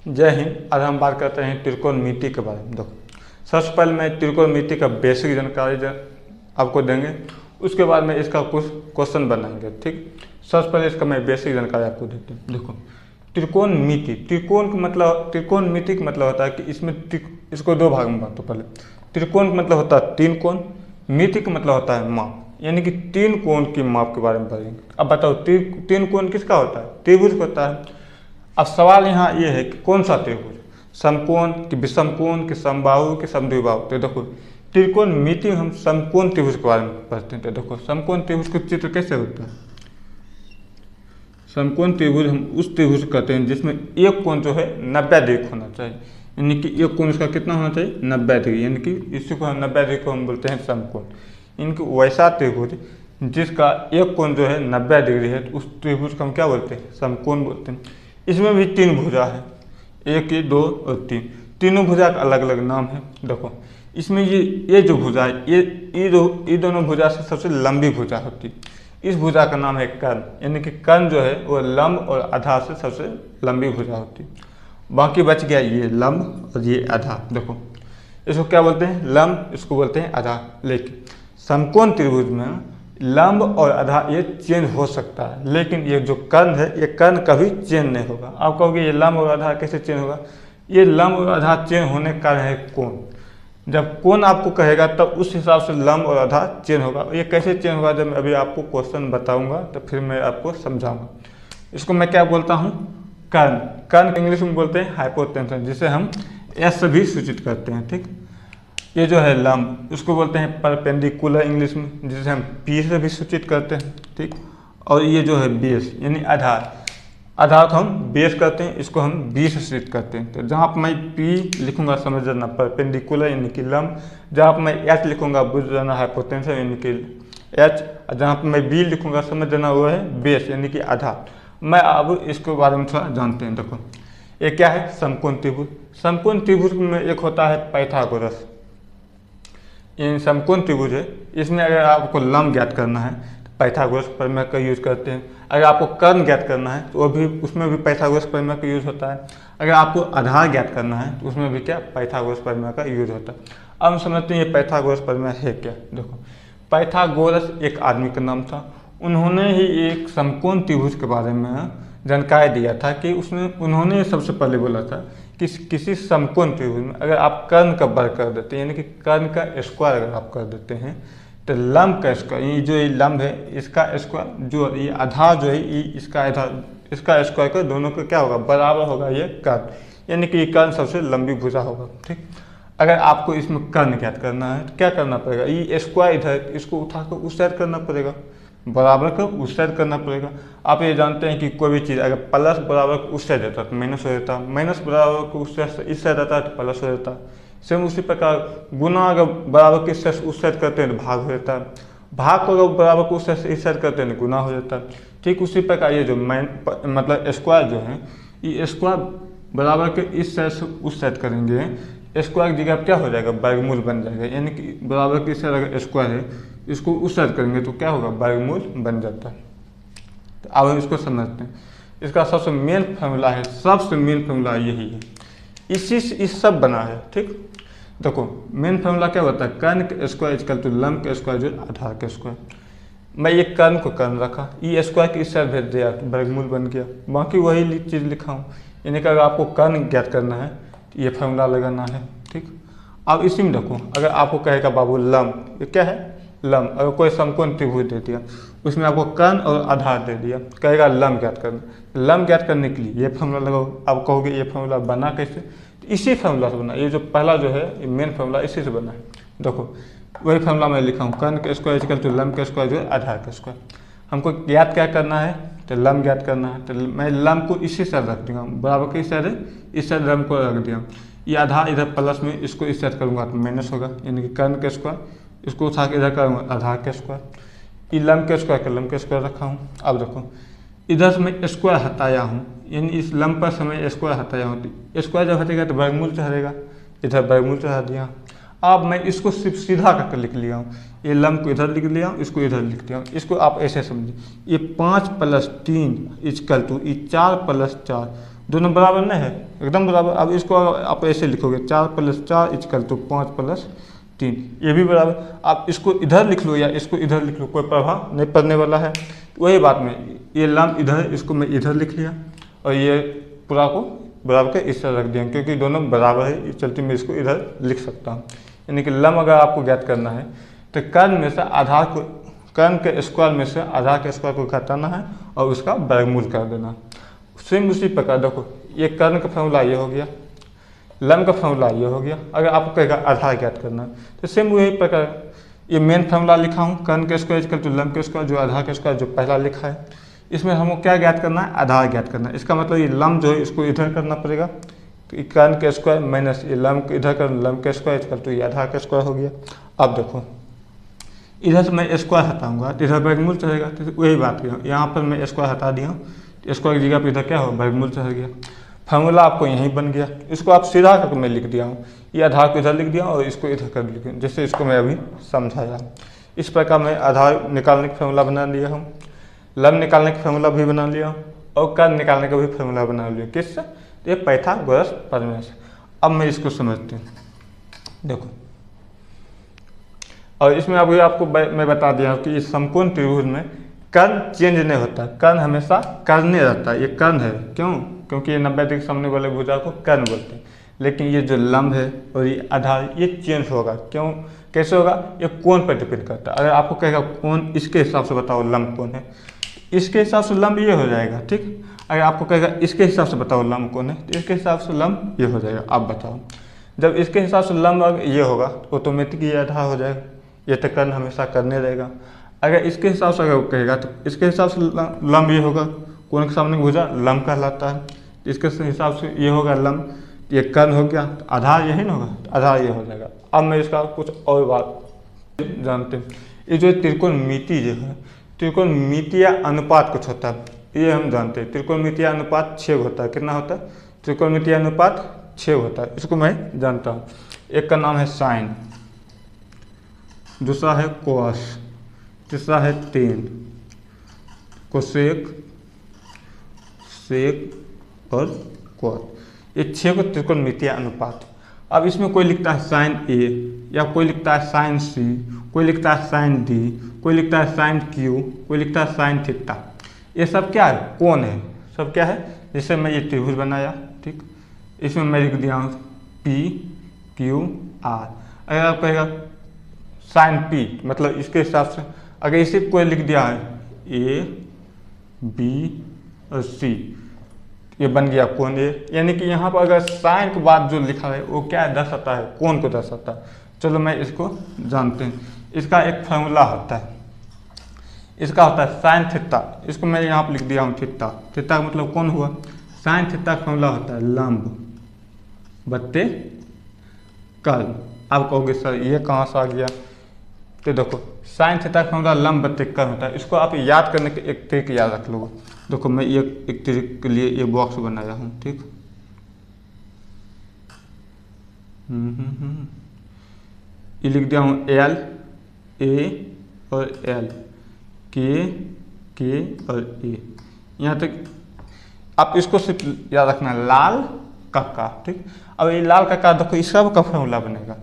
जय हिंद। आज हम बात करते हैं त्रिकोणमिति के बारे में। देखो, सबसे पहले मैं त्रिकोणमिति का बेसिक जानकारी आपको देंगे, उसके बाद में इसका कुछ क्वेश्चन बनाएंगे। ठीक, सबसे पहले इसका मैं बेसिक जानकारी आपको देते हैं। देखो, त्रिकोणमिति, त्रिकोणमिति का मतलब होता है कि इसमें इसको दो भाग में बांटो। पहले त्रिकोण का मतलब होता है तीन कोण, मिति का मतलब होता है माप, यानी कि तीन कोण की माप के बारे में पढ़ेंगे। अब बताओ तीन कोण किसका होता है? त्रिभुज होता है। अब सवाल यहाँ ये है कि कौन सा त्रिभुज, समकोण कि विषमकोण कि समबाहु कि समद्विबाहु। तो देखो, त्रिकोणमिति में हम समकोण त्रिभुज के बारे में पढ़ते हैं। तो देखो, समकोण त्रिभुज का चित्र कैसे होता है? समकोण त्रिभुज हम उस त्रिभुज कहते हैं जिसमें एक कोण जो है 90 डिग्री होना चाहिए, यानी कि एक कोण उसका कितना होना चाहिए? 90 डिग्री, यानी कि इसी को 90 डिग्री को हम बोलते हैं समकोण। इनकी वैसा त्रिभुज जिसका एक कोण जो है 90 डिग्री है, तो उस त्रिभुज को हम क्या बोलते हैं? समकोण बोलते हैं। इसमें भी तीन भुजा है, एक, दो और तीन। तीनों भुजा का अलग अलग नाम है। देखो, इसमें ये जो भुजा है, ये दोनों भुजा से सबसे लंबी भुजा होती है। इस भुजा का नाम है कर्ण, यानी कि कर्ण जो है वो लंब और आधार से सबसे लंबी भुजा होती है। बाकी बच गया ये लंब और ये आधार। देखो, इसको क्या बोलते हैं? लंब, इसको बोलते हैं आधार। लेकिन समकोण त्रिभुज में लंब और आधार ये चेंज हो सकता है, लेकिन ये जो कर्ण है, ये कर्ण कभी चेंज नहीं होगा। आप कहोगे ये लंब और आधार कैसे चेंज होगा? ये लंब और आधार चेंज होने का कारण है कोण। जब कोण आपको कहेगा तब उस हिसाब से लंब और आधार चेंज होगा। ये कैसे चेंज होगा, जब मैं अभी आपको क्वेश्चन बताऊंगा तो फिर मैं आपको समझाऊंगा। इसको मैं क्या बोलता हूँ? कर्ण। कर्ण इंग्लिश में बोलते हैं हाइपोटेन्शन, जिसे हम एस से भी सूचित करते हैं। ठीक, ये जो है लंब, उसको बोलते हैं परपेंडिकुलर इंग्लिश में, जिसे हम पी से भी सूचित करते हैं। ठीक, और ये जो है बेस यानी आधार, आधार को हम बेस करते हैं, इसको हम बी से सूचित करते हैं। तो जहाँ पर मैं पी लिखूंगा समझ जाना परपेंडिकुलर यानी कि लंब, जहाँ पर मैं एच लिखूंगा बुझ जाना हाइपोटेन्शन यानी कि एच, और जहाँ पर मैं बी लिखूंगा समझ जाना वो है बेस यानी कि आधार। मैं अब इसके बारे में थोड़ा जानते हैं। देखो, ये क्या है? समकोण त्रिभुज। समकोण त्रिभुज में एक होता है पाइथागोरस। ये समकोण त्रिभुज है, इसमें अगर आपको लंब ज्ञात करना है तो पाइथागोरस प्रमेय का यूज करते हैं। अगर आपको कर्ण ज्ञात करना है तो वो भी, उसमें भी पाइथागोरस प्रमेय का यूज होता है। अगर आपको आधार ज्ञात करना है तो उसमें भी क्या? पाइथागोरस प्रमेय का यूज होता है। अब हम समझते हैं ये पाइथागोरस प्रमेय है क्या। देखो, पाइथागोरस एक आदमी का नाम था। उन्होंने ही एक समकोण त्रिभुज के बारे में जानकारी दिया था कि उन्होंने सबसे पहले बोला था कि किसी समकोण त्रिभुज में अगर आप कर्ण का वर्ग कर देते हैं, यानी कि कर्ण का स्क्वायर अगर आप कर देते हैं, तो लंब का स्क्वायर, ये जो ये लंब है इसका स्क्वायर, जो ये आधार जो है ये इसका आधार, इसका स्क्वायर कर दोनों का क्या होगा? बराबर होगा ये कर्ण, यानी कि ये कर्ण सबसे लंबी भुजा होगा। ठीक, अगर आपको इसमें कर्ण ज्ञात करना है तो क्या करना पड़ेगा? ये स्क्वायर इधर, इसको उठाकर उस साइड करना पड़ेगा, बराबर का उस साइड करना पड़ेगा। आप ये जानते हैं कि कोई भी चीज़ अगर प्लस बराबर को उस साइड रहता है तो माइनस हो जाता है, माइनस बराबर को उस साइड रहता है तो प्लस हो जाता है। सेम उसी प्रकार गुना अगर बराबर के उस साइड करते हैं तो भाग हो जाता है, भाग को अगर बराबर को उस साइड से इस साइड करते हैं तो गुना हो जाता है। ठीक उसी प्रकार ये जो मतलब स्क्वायर जो है, ये स्क्वायर बराबर के इस साइड से उस साइड करेंगे, स्क्वायर की जगह क्या हो जाएगा? वर्गमूल बन जाएगा, यानी कि बराबर की साइड अगर स्क्वायर है इसको उस साइड करेंगे तो क्या होगा? वर्गमूल बन जाता है। तो अब हम इसको समझते हैं। इसका सबसे मेन फॉर्मूला है, सबसे मेन फॉर्मूला यही है, इसी से इस सब बना है। ठीक, देखो मेन फॉर्मूला क्या होता है? कर्ण के स्क्वायर इक्वल टू लंब के स्क्वायर जो आधार के स्क्वायर। मैं ये कर्ण को कर्ण रखा, ये स्क्वायर के इस साइड भेज दिया तो वर्गमूल बन गया। बाकी वही चीज़ लिखा हूँ, यानी कि अगर आपको कर्ण ज्ञात करना है तो ये फॉर्मूला लगाना है। ठीक, अब इसी में देखो, अगर आपको कहेगा बाबू लंब, ये क्या है? लंब। अगर कोई समकोण त्रिभुज दे दिया, उसमें आपको कर्ण और आधार दे दिया, कहेगा लंब ज्ञात करना। लंब ज्ञात करने के लिए ये फॉर्मूला लगाओ। आप कहोगे ये फॉर्मूला बना कैसे? तो इसी फॉर्मूला से बना, ये जो पहला जो है ये मेन फॉर्मूला इसी से बना है। देखो, वही फॉर्मूला मैं लिखा हूँ, कर्ण के स्क्वायर इक्वल टू लंब के स्क्वायर जो है आधार के स्क्वायर। हमको ज्ञात क्या करना है? तो लंब ज्ञात करना है। तो मैं लंब को इसी साइड रख दूँगा, बराबर के इस साइड है, इस साइड लंब को रख दिया। ये आधार इधर प्लस में, इसको इस साइड करूँगा तो माइनस होगा, यानी कि कर्ण के स्क्वायर, इसको उठा के इधर करूँगा आधार के स्क्वायर। ये लंब के स्क्वायर का लंब के स्क्वायर रखा हूँ। अब देखो, इधर से मैं स्क्वायर हटाया हूँ, यानी इस लंब पर से मैं स्क्वायर हटाया हूँ। स्क्वायर जब हटेगा तो वर्गमूल चढ़ेगा, इधर वर्गमूल चढ़ा दिया। अब मैं इसको सिर्फ सीधा करके लिख लिया हूँ, ये लंब को इधर लिख लिया हूँ, इसको इधर लिख दिया हूँ। इसको आप ऐसे समझिए, ये 5 + 3 = ये 4 + 4 दोनों बराबर नहीं है, एकदम बराबर। अब इसको आप ऐसे लिखोगे 4 + 4 = 5 + 3, ये भी बराबर। आप इसको इधर लिख लो या इसको इधर लिख लो, कोई प्रभाव नहीं पड़ने वाला है। वही बात में ये लंब इधर है, इसको मैं इधर लिख लिया और ये पूरा को बराबर के इस तरह रख दिया, क्योंकि दोनों बराबर है, इस चलते मैं इसको इधर लिख सकता हूँ। यानी कि लंब अगर आपको ज्ञात करना है तो कर्ण में से आधार को, कर्ण के स्क्वायर में से आधार के स्क्वायर को घटाना है और उसका वर्गमूल कर देना। सेम उसी प्रकार देखो, ये कर्ण का फॉर्मूला ये हो गया, लंब का फॉर्मूला ये हो गया। अगर आपको कहेगा आधार ज्ञात करना है तो सेम वही प्रकार ये मेन फॉर्मूला लिखा हूँ, कर्ण के स्क्वायर इक्वल टू लंब के स्क्वायर, जो आधार के स्क्वायर जो पहला लिखा है। इसमें हमको क्या ज्ञात करना है, आधार ज्ञात करना है। इसका मतलब ये लंब जो है इसको इधर करना पड़ेगा, तो कर्ण के स्क्वायर माइनस ये लंब इधर कर, लंब के स्क्वायर इक्वल टू ये आधार के स्क्वायर हो गया। अब देखो इधर से मैं स्क्वायर हटाऊंगा तो इधर वर्गमूल चलेगा, तो वही बात है, यहाँ पर मैं स्क्वायर हटा दिया हूँ, स्क्वायर की जगह पर इधर क्या हो, वर्गमूल चल गया। फार्मूला आपको यहीं बन गया। इसको आप सीधा करके मैं लिख दिया हूँ, ये आधार को इधर लिख दिया और इसको इधर कर लिख दिया, जैसे इसको मैं अभी समझाया। इस प्रकार मैं आधार निकालने का फार्मूला बना लिया हूँ, लंब निकालने का फार्मूला भी बना लिया हूँ और कर्ण निकालने का भी फार्मूला बना लिया। किससे, ये पाइथागोरस प्रमेय से। अब मैं इसको समझते हैं, देखो। और इसमें अभी आपको मैं बता दिया हूँ कि इस समकोण त्रिभुज में कर्ण चेंज नहीं होता, कर्ण हमेशा कर्णे रहता है। ये कर्ण है, क्यों, क्योंकि ये 90 डिग्री सामने वाले भुजा को कर्ण बोलते हैं। लेकिन ये जो लंब है और ये आधार ये चेंज होगा, क्यों, कैसे होगा, ये कोण पर डिपेंड करता है। अगर आपको कहेगा कोण इसके हिसाब से बताओ लंब कौन है, इसके हिसाब से लंब ये हो जाएगा, ठीक। अगर आपको कहेगा इसके हिसाब से बताओ लंब कौन है, तो इसके हिसाब से लंब ये हो जाएगा। आप बताओ, जब इसके हिसाब से लंब ये होगा तो ऑटोमेटिक ये आधार हो जाएगा, ये तो कर्ण हमेशा करने रहेगा। अगर इसके हिसाब से अगर वो कहेगा तो इसके हिसाब से लंब ये होगा, कोण के सामने भुजा लंब कहलाता है, इसके हिसाब से ये होगा लंब, ये कर्ण हो गया, तो आधार यही ना होगा, तो आधार ये हो जाएगा। अब मैं इसका कुछ और बात जानते हैं, ये जो त्रिकोणमिति जो है, त्रिकोणमितीय अनुपात कुछ होता है, ये हम जानते हैं। त्रिकोणमितीय अनुपात 6 होता है, कितना होता है, त्रिकोणमितीय अनुपात 6 होता है, इसको मैं जानता हूँ। एक का नाम है साइन, दूसरा है कोस, तीसरा है टेन, कोसेक, सेक और कॉट। ये 6 को त्रिकोणमितीय अनुपात। अब इसमें कोई लिखता है साइन ए, या कोई लिखता है साइन सी, कोई लिखता है साइन डी, कोई लिखता है साइन क्यू, कोई लिखता है साइन थीटा। ये सब क्या है, कोण है, सब क्या है। जैसे मैं ये त्रिभुज बनाया, ठीक, इसमें मैं लिख दिया हूँ पी क्यू आर। अगर आप कहेगा साइन पी, मतलब इसके हिसाब से अगर इसे कोई लिख दिया है ए बी और सी, ये बन गया कोण ए। यानी कि यहाँ पर अगर साइन के बाद जो लिखा है वो क्या दर्शाता है, कोण को दर्शाता है। चलो मैं इसको जानते हैं, इसका एक फार्मूला होता है, इसका होता है साइन थीटा, इसको मैं यहाँ पर लिख दिया हूँ थीटा। थीटा का मतलब कौन हुआ, साइन थीटा का फार्मूला होता है लंब बट्टे कर्ण। आप कहोगे सर ये कहाँ से आ गया, तो देखो साइन थीटा का फार्मूला लंब बट्टे कर्ण होता है। इसको आप याद करने के एक ट्रिक याद रख लो। देखो मैं एक ट्रिक के लिए ये बॉक्स बनाया हूँ, ठीक। ये लिख दिया हूँ एल ए और एल, के और ए, यहाँ तक। आप इसको सिर्फ याद रखना, लाल कक्का, ठीक। अब ये लाल कक्का देखो इस सब का फार्मूला बनेगा।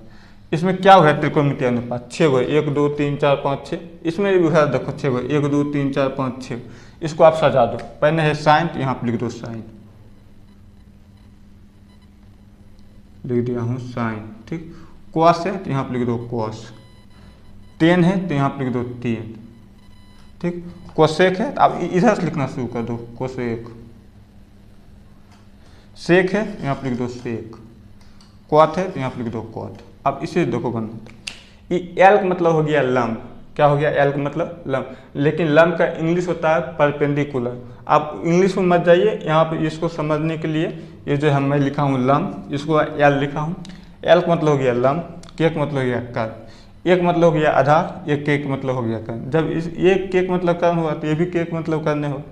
इसमें क्या हुआ, त्रिकोणमितीय अनुपात 6 गो, 1 2 3 4 5 6। इसमें भी हुआ देखो 6 गो, 1 2 3 4 5 6। इसको आप सजा दो, पहले है साइन, तो यहाँ पर लिख दो साइन, लिख दिया हूँ साइन, ठीक। कॉस है तो यहाँ पर लिख दो कॉस, टेन है तो यहाँ पर लिख दो टेन, ठीक। कोसेक है तो आप इधर से लिखना शुरू कर दो, कोसेक। सेक है तो यहाँ पर लिख दो सेक, क्वाट है तो यहाँ पर लिख दो क्वाट। अब इसे देखो बनना, ये एल का मतलब हो गया लंब, क्या हो गया, एल का मतलब लंब। लेकिन लंब का इंग्लिश होता है परपेंडिकुलर। आप इंग्लिश में मत जाइए, यहाँ पे इसको समझने के लिए ये जो मैं लिखा हूँ लंब, इसको एल लिखा हूँ। एल का मतलब हो गया लंब, के का मतलब हो गया कर्ण, एक मतलब हो गया आधार, एक के का मतलब हो गया कर्ण। जब इस ये के का मतलब कर्ण हुआ तो ये भी के का मतलब कर्ण हो।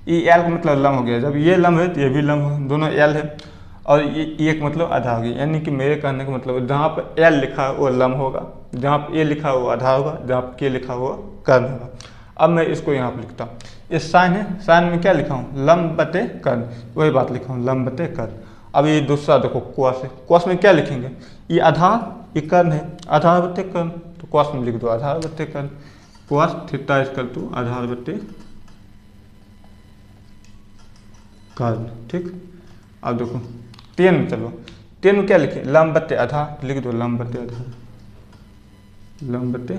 ये एल का मतलब लंब हो गया, जब ये लंब है तो ये भी लंब हो, दोनों एल है। और ये एक मतलब आधा हो गया, यानी कि मेरे कहने का मतलब जहाँ पर एल लिखा है वो लंब होगा, जहाँ पर ए लिखा है वो आधा होगा, जहाँ पर के लिखा हुआ कर्ण होगा। अब मैं इसको यहाँ पर लिखता हूँ, ये साइन है, साइन में क्या लिखा हूँ, लंब बटे कर्ण, वही बात लिखा हूँ लंब बटे कर्ण। अब ये दूसरा देखो कॉस है, कॉस में क्या लिखेंगे, ये आधार ये कर्ण है, आधार बटे कर्ण, तो कॉस में लिख दो आधार बटे कर्ण, कॉस थीटा इक्वल टू आधार बटे कर्ण। ठीक, अब देखो टेन में चलो, टेन में क्या लिखे, लंब बटे आधार, लिख दो लंब बटे आधार, लंब बटे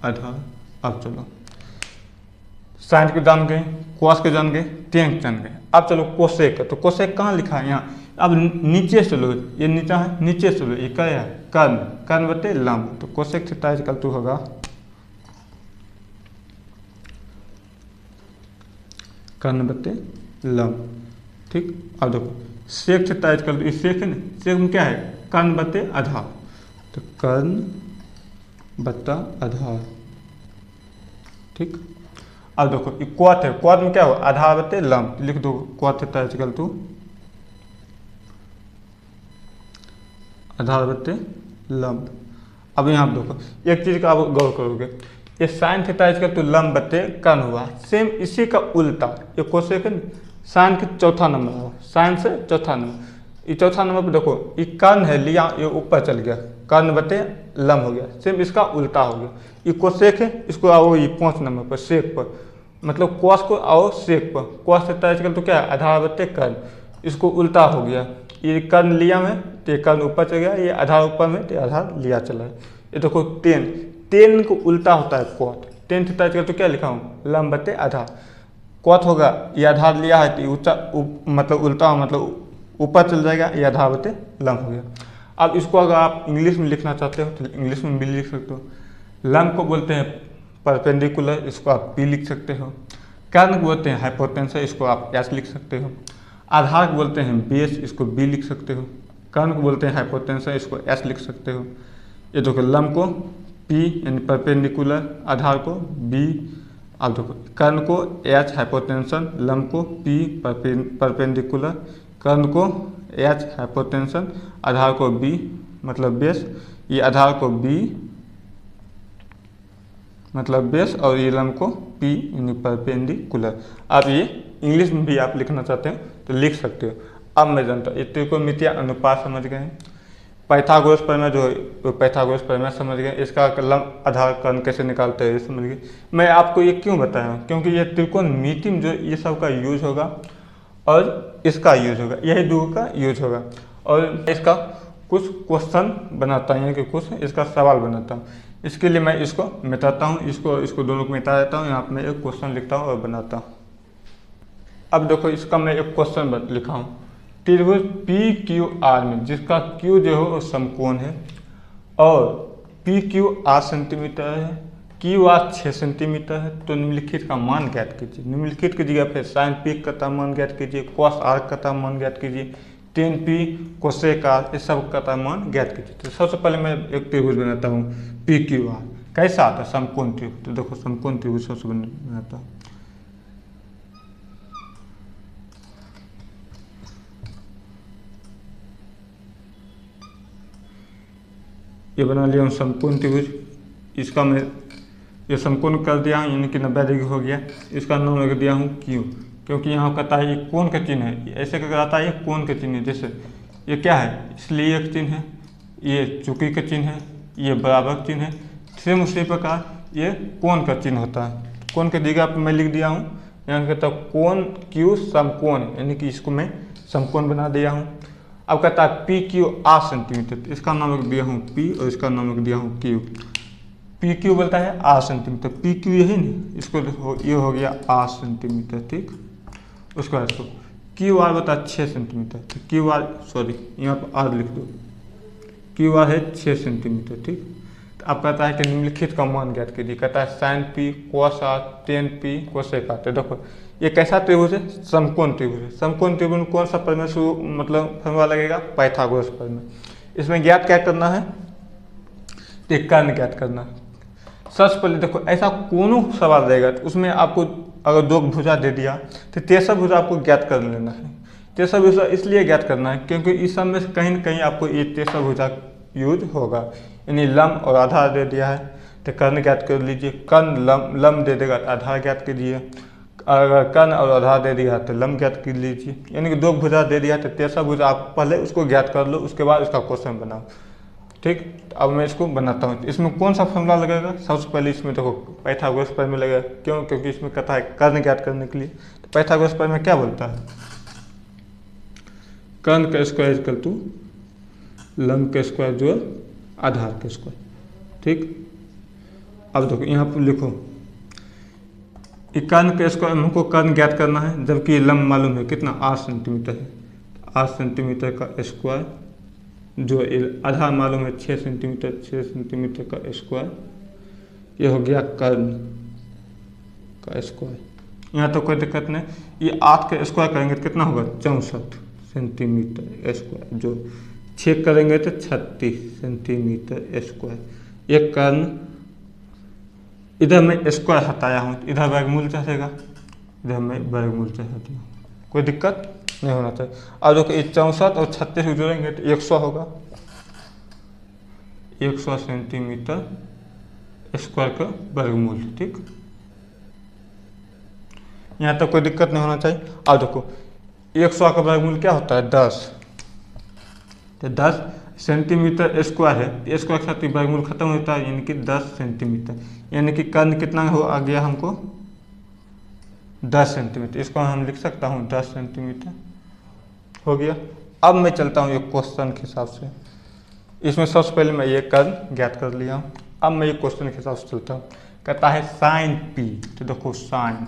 आधार। अब चलो साइन के जान गए, कॉस के जान गए, टेन के जान गए। अब चलो कोसेक, तो कोसेक कहाँ लिखा है यहाँ, अब नीचे से लो, ये नीचा है, नीचे से लो, ये क्या है कर्ण, कर्ण बटे लंब, तो कोसेक थीटा इक्वल टू होगा कर्ण बटे लंब। ठीक, अब देखो सेक थीटा इक्वल टू, सेक है ना, सेक में क्या है कर्ण बटे आधार, तो कर्ण बट्टा आधार। ठीक, अब देखो ये क्वाट है, क्वाट में क्या हो आधार बटे लंब, लिख दो क्वाट थीटा इक्वल टू आधार बटे लंब। अब यहाँ पर देखो एक चीज का आप गौर करोगे, ये साइन थीटा इक्वल टू लंब बटे कर्ण हुआ, सेम इसी का उल्टा ये कोसेक साइन के चौथा नंबर हो, साइन से चौथा नंबर, ये चौथा नंबर पर देखो ये कर्ण है लिया, ये ऊपर चल गया, कर्ण बटे लंब हो गया, सेम इसका उल्टा हो गया, ये कोसेक है, इसको आओ ये 5 नंबर पर सेक पर, मतलब कॉस को आओ सेक पर, कॉस थीटा इक्वल टू क्या है आधार बटे कर्ण, इसको उल्टा हो गया, ये कर्ण लिया में तो ये कर्ण ऊपर चल गया, ये आधार ऊपर में तो आधार लिया चला है। ये देखो टेन, टेन को उल्टा होता है cot, tan theta equal to क्या लिखा हूँ लंब बटे आधार, कॉट होगा ये आधार लिया है तो ऊंचा मतलब उल्टा मतलब ऊपर चल जाएगा, ये आधार बटे लंब हो गया। अब इसको अगर आप इंग्लिश में लिखना चाहते हो तो इंग्लिश में भी लिख सकते हो, लंब को बोलते हैं परपेंडिकुलर, इसको आप पी लिख सकते हो, कर्ण को बोलते हैं हाइपोटेन्यूस, इसको आप एस लिख सकते हो, आधार को बोलते हैं बेस, इसको बी लिख सकते हो, कर्ण को बोलते हैं हाइपोटेन्यूस, इसको एस लिख सकते हो। ये देखो लंब को पी यानी परपेंडिकुलर, आधार को बी, अब देखो कर्ण को एच हाइपोटेन्यूस, लंब को पी परपेंडिकुलर, कर्ण को एच हाइपोटेन्यूस, आधार को बी मतलब बेस, ये आधार को बी मतलब बेस, और ये लंब को पी यानी परपेंडिकुलर। आप ये इंग्लिश में भी आप लिखना चाहते हैं तो लिख सकते हो। अब मैं जानता हूँ ये त्रिकोणमितीय अनुपात समझ गए हैं, पाइथागोरस प्रमेय जो है पाइथागोरस प्रमेय समझ गए, इसका लंब आधार कर्ण कैसे निकालते हैं ये समझ गए। मैं आपको ये क्यों बताया हूँ, क्योंकि ये त्रिकोणमिति में जो ये सब का यूज होगा और इसका यूज होगा, यही दो का यूज होगा, और इसका कुछ क्वेश्चन बनाता हूँ कि कुछ इसका सवाल बनाता हूँ, इसके लिए मैं इसको मिटाता हूँ, इसको दोनों को मिटा देता हूँ, यहाँ पर मैं एक क्वेश्चन लिखता हूँ और बनाता हूँ। अब देखो इसका मैं एक क्वेश्चन लिखा हूँ, त्रिभुज पी क्यू आर में जिसका क्यू जो है वो समकोण है और पी क्यू 8 सेंटीमीटर है, क्यू आर 6 सेंटीमीटर है, तो निम्नलिखित का मान ज्ञात कीजिए। निम्नलिखित की जगह फिर साइन पी का मान ज्ञात कीजिए, कॉस आर का मान ज्ञात कीजिए, टेन पी कोसेक आर, इस सब का मान ज्ञात कीजिए। तो सबसे पहले मैं एक त्रिभुज बनाता हूँ पी क्यू आर, कैसा आता है समकोण त्रिभुज, तो देखो समकोण त्रिभुज सबसे बनाता हूँ। ये बना लिया हूँ समकोण त्रिभुज, इसका मैं ये समकोण कर दिया हूँ यानी कि 90 डिग्री हो गया, इसका नाम रख दिया हूँ क्यू, क्योंकि यहाँ कहता है ये कोण का चिन्ह है, ऐसे क्या आता है ये कोण का चिन्ह है, जैसे ये क्या है इसलिए एक चिन्ह है, ये चुकी का चिन्ह है, ये बराबर चिन्ह है, सेम उसी प्रकार ये कोण का चिन्ह होता है। कोण की जगह पर मैं लिख दिया हूँ, यहाँ कहता है कोण क्यू समकोण, यानी कि इसको मैं समकोण बना दिया हूँ। अब कहता है पी क्यू 8 सेंटीमीटर, तो इसका नाम रख दिया हूँ पी और इसका नाम रख दिया हूँ क्यू। पी क्यू बोलता है 8 सेंटीमीटर, पी क्यू यही नहीं, इसको ये हो गया 8 सेंटीमीटर, ठीक। उसके बाद इसको क्यू आर बता 6 सेंटीमीटर, तो क्यू आर सॉरी यहाँ पर आर लिख दो, क्यू आर है 6 सेंटीमीटर, ठीक। तो अब कहता है कि निम्नलिखित का मान ज्ञात कीजिए, कहता है sine P cos R tan P cosec R. तो देखो ये कैसा त्रिभुज है, समकोण त्रिभुज है। समकोण त्रिभुज में कौन सा प्रमेय मतलब फॉर्मूला लगेगा, पाइथागोरस प्रमेय। इसमें ज्ञात क्या करना है, तो कर्ण ज्ञात करना है। सबसे पहले देखो ऐसा कोनो सवाल रहेगा तो उसमें आपको अगर 2 भुजा दे दिया तो तेसरा भुजा आपको ज्ञात कर लेना है। तेसरा भुजा इसलिए ज्ञात करना है क्योंकि इस सब में से कहीं न कहीं आपको ये तेसरा भुजा यूज होगा, यानी लंब और आधार दे दिया है तो कर्ण ज्ञात कर लीजिए। कर्ण लम दे देगा तो आधार ज्ञात कीजिए। अगर कर्ण और आधार दे दिया तो लम ज्ञात कर लीजिए। यानी कि 2 भुजा दे दिया तो तीसरा भुजा आप पहले उसको ज्ञात कर लो, उसके बाद उसका क्वेश्चन बनाओ। ठीक, अब मैं इसको बनाता हूँ। इसमें कौन सा फॉर्मूला लगेगा? सबसे पहले इसमें देखो पाइथागोरस प्रमेय लगेगा। क्यों? क्योंकि इसमें कथा है कर्ण ज्ञात करने के लिए। तो पाइथागोरस प्रमेय क्या बोलता है? कर्ण का स्क्वायर इक्वल टू लम के स्क्वायर जोड़ आधार के स्क्वायर। ठीक, अब देखो यहाँ पर लिखो कर्ण के स्क्वायर, हमको कर्ण ज्ञात करना है, जबकि लम मालूम है कितना 8 सेंटीमीटर है। 8 सेंटीमीटर का स्क्वायर जो आधार मालूम है 6 सेंटीमीटर, 6 सेंटीमीटर का स्क्वायर, ये हो गया कर्ण का स्क्वायर। यहाँ तो कोई दिक्कत नहीं। ये 8 का स्क्वायर करेंगे तो कितना होगा? 64 सेंटीमीटर स्क्वायर। जो 6 करेंगे तो 36 सेंटीमीटर स्क्वायर। ये कर्ण, इधर मैं स्क्वायर हटाया हूँ, इधर वर्गमूल चढ़ेगा, इधर मैं वर्गमूल चढ़ा दिया, कोई दिक्कत नहीं होना चाहिए। अब देखो 64 और 36 जोड़ेंगे तो 100 होगा। 100 सेंटीमीटर स्क्वायर का वर्गमूल। ठीक, यहाँ तक कोई दिक्कत नहीं होना चाहिए। अब देखो 100 का वर्गमूल क्या होता है? 10। तो 10 सेंटीमीटर स्क्वायर है, स्क्वायर के साथ वर्गमूल खत्म होता है, यानी कि 10 सेंटीमीटर। यानी कि कर्ण कितना हो आ गया हमको? 10 सेंटीमीटर। इसको हम लिख सकता हूँ 10 सेंटीमीटर हो गया। अब मैं चलता हूँ एक क्वेश्चन के हिसाब से। इसमें सबसे पहले मैं ये कर्ण ज्ञात कर लिया हूँ। अब मैं ये क्वेश्चन के हिसाब से चलता हूँ। कहता है साइन पी। तो देखो साइन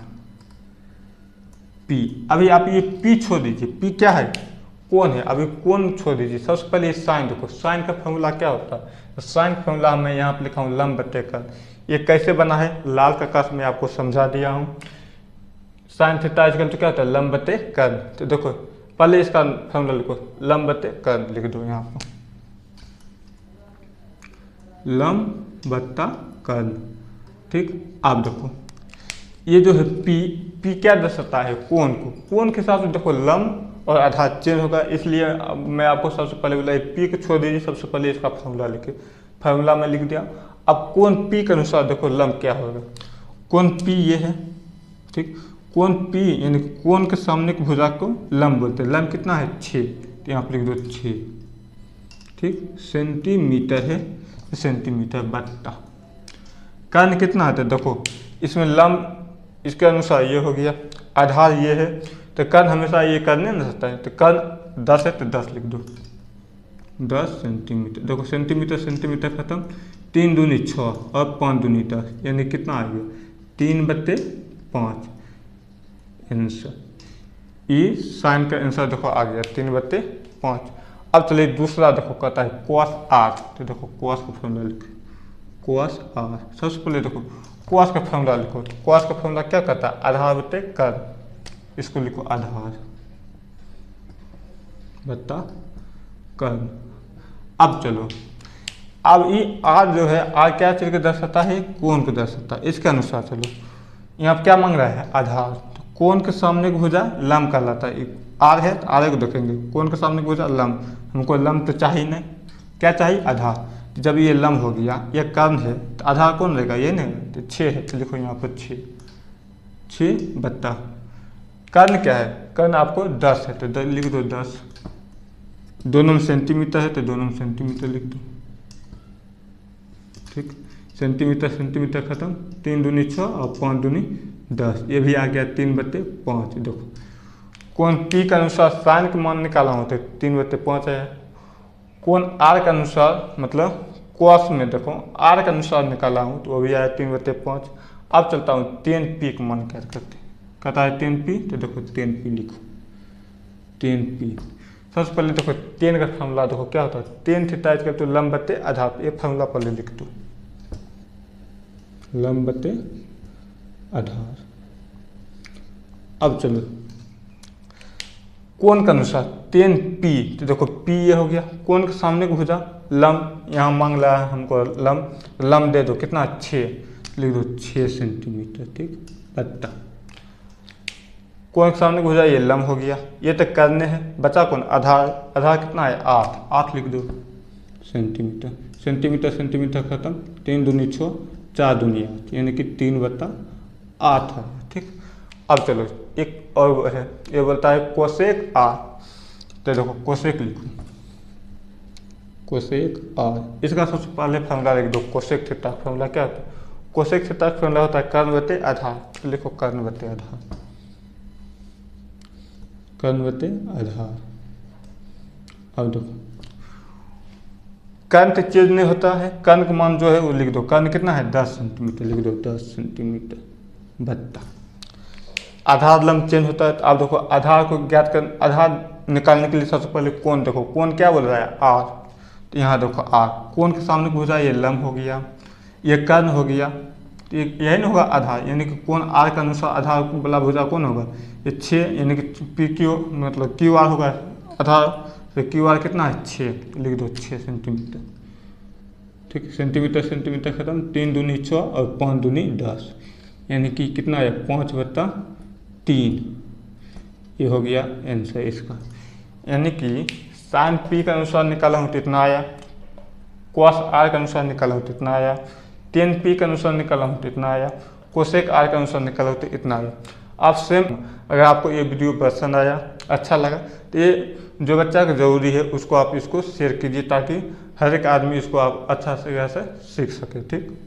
पी, अभी आप ये पी छोड़ दीजिए। पी क्या है? कोण है। अभी कोण छोड़ दीजिए। सबसे पहले साइन देखो, साइन का फॉर्मूला क्या होता है? तो साइन का फॉर्मूला मैं यहाँ पे लिखा हूँ लम बटे कर्ण। ये कैसे बना है? लाल का कस में आपको समझा दिया हूँ। साइन थीटा इक्वल टू क्या होता है? लम बटे कर्ण। तो देखो पहले इसका फॉर्मूला लिखो, लम बटे कर्ण लिख दो यहाँ पर, लम बट्टा कर्ण। ठीक, आप देखो ये जो है पी क्या दर्शाता है? कोण को। कोण के हिसाब से देखो लम और आधार चेंज होगा, इसलिए मैं आपको सबसे पहले बोला पी को छोड़ दीजिए। सबसे पहले इसका फॉर्मूला लिखे, फॉर्मूला में लिख दिया। अब कोण पी के अनुसार देखो लम क्या होगा? कोण पी ये है। ठीक, कोण पी यानी कोण के सामने की भुजा को लम बोलते हैं। लम कितना है? 6। तो यहाँ पर लिख दो 6। ठीक, सेंटीमीटर है, सेंटीमीटर बट्टा कर्ण कितना है? तो देखो इसमें लम इसके अनुसार ये हो गया, आधार ये है, तो कर्ण हमेशा ये करने नहीं सकता है। तो कर्ण 10 है तो 10 लिख दो, 10 सेंटीमीटर। देखो सेंटीमीटर सेंटीमीटर खत्म, 3 दूनी 6 और 5 दूनी 10, यानी कितना आ गया? 3/5 आंसर। ये साइन का आंसर देखो आ गया 3/5। अब चलिए दूसरा देखो कहता है cos r। तो देखो cos का फॉर्मूला लिखो, cos r। सबसे पहले देखो cos का फॉर्मूला लिखो। तो cos का फॉर्मूला क्या कहता है? आधार बटे कर्ण। इसको लिखो आधार बटा कर्ण। अब चलो, अब ये r जो है, r क्या चीज को दर्शाता है? कोण को दर्शाता है। इसके अनुसार चलो, यहाँ क्या मांग रहा है? आधार। तो कोण के सामने की भुजा लम कहलाता है। r है तो r को देखेंगे, कोण के सामने की भुजा लम। हमको लम तो चाहिए नहीं, क्या चाहिए? आधार। तो जब ये लम हो गया, ये कर्ण है, तो आधार कौन रहेगा? ये नहीं। तो 6 है, तो लिखो यहाँ पर 6 बट्टा कर्ण क्या है? कर्ण आपको 10 है, तो लिख दो 10। दोनों में सेंटीमीटर है तो दोनों में सेंटीमीटर लिख दो। ठीक, सेंटीमीटर सेंटीमीटर खत्म, 3 दूनी 6 और 5 दूनी 10, ये भी आ गया 3/5। देखो कोण पी के अनुसार साइन के मान निकाला हो तो 3/5 है। कोण आर के अनुसार मतलब कॉस में देखो आर के अनुसार निकाला हूँ तो वो भी आया 3/5। अब चलता हूँ 10p का मान क्या करते हैं? कहता है 10p। तो देखो 10p लिखो, 10p। सबसे पहले देखो 10 का फॉर्मूला देखो क्या होता है? 10 थीटा इक्वल टू लम बटे आधार। ये फॉर्मूला पहले लिख दो, लम बटे आधार। अब चलो कोण के अनुसार 10p। तो देखो p ये हो गया, कोण के सामने की भुजा लम, यहाँ मांग रहा है हमको लम, लम दे दो कितना? 6, लिख दो 6 सेंटीमीटर। ठीक, बट्टा कोण के सामने की भुजा ये लम हो गया। ये तक करने हैं, बचा कौन? आधार। आधार कितना है? 8 लिख दो सेंटीमीटर। सेंटीमीटर सेंटीमीटर खत्म, 3 दूनी 6, 4 दूनी 8 यानी कि 3/8 है। ठीक, अब चलो एक और है, ये बोलता है कोसेक आर। तो देखो कोसेक लिखो, कोसेक आर। इसका सबसे पहले फॉर्मूला लिख दो, कोसेक थीटा का फॉर्मूला क्या होता है? कोसेक थीटा का फॉर्मूला होता है कर्ण बटे आधार। तो लिखो कर्ण बटे आधार, कर्ण बटे आधार। अब देखो कर्ण तो चेंज नहीं होता है, कर्ण का मान जो है वो लिख दो। कर्ण कितना है? 10 सेंटीमीटर, लिख दो 10 सेंटीमीटर बट्टा। आधार लंब चेंज होता है। तो आप देखो आधार को ज्ञात कर, आधार निकालने के लिए सबसे पहले कोण देखो, कोण क्या बोल रहा है? आर। तो यहाँ देखो आर, कोण के सामने भुजा ये लंब हो गया, ये कर्ण हो गया। तो यही नहीं होगा आधार, यानी कि कोण आर के अनुसार आधार वाला भुजा कौन होगा? ये 6, यानी कि पी क्यू मतलब क्यू आर होगा आधार। तो क्यू आर कितना है? 6, लिख दो 6 सेंटीमीटर। ठीक, सेंटीमीटर सेंटीमीटर खत्म, 3 दूनी 6 और 5 दूनी 10, यानी कि कितना है? 5/3। ये हो गया आंसर इसका। यानी कि साइन पी के अनुसार निकाला हूँ तो इतना आया, कॉस आर के अनुसार निकाला हूँ तो इतना आया, टेन पी के अनुसार निकाला हूँ तो इतना आया, कोसेक आर के अनुसार निकाला हूँ तो इतना आया। आप सेम, अगर आपको ये वीडियो पसंद आया, अच्छा लगा, तो ये जो बच्चा का ज़रूरी है उसको आप इसको शेयर कीजिए, ताकि हर एक आदमी इसको आप अच्छा से सीख सके। ठीक।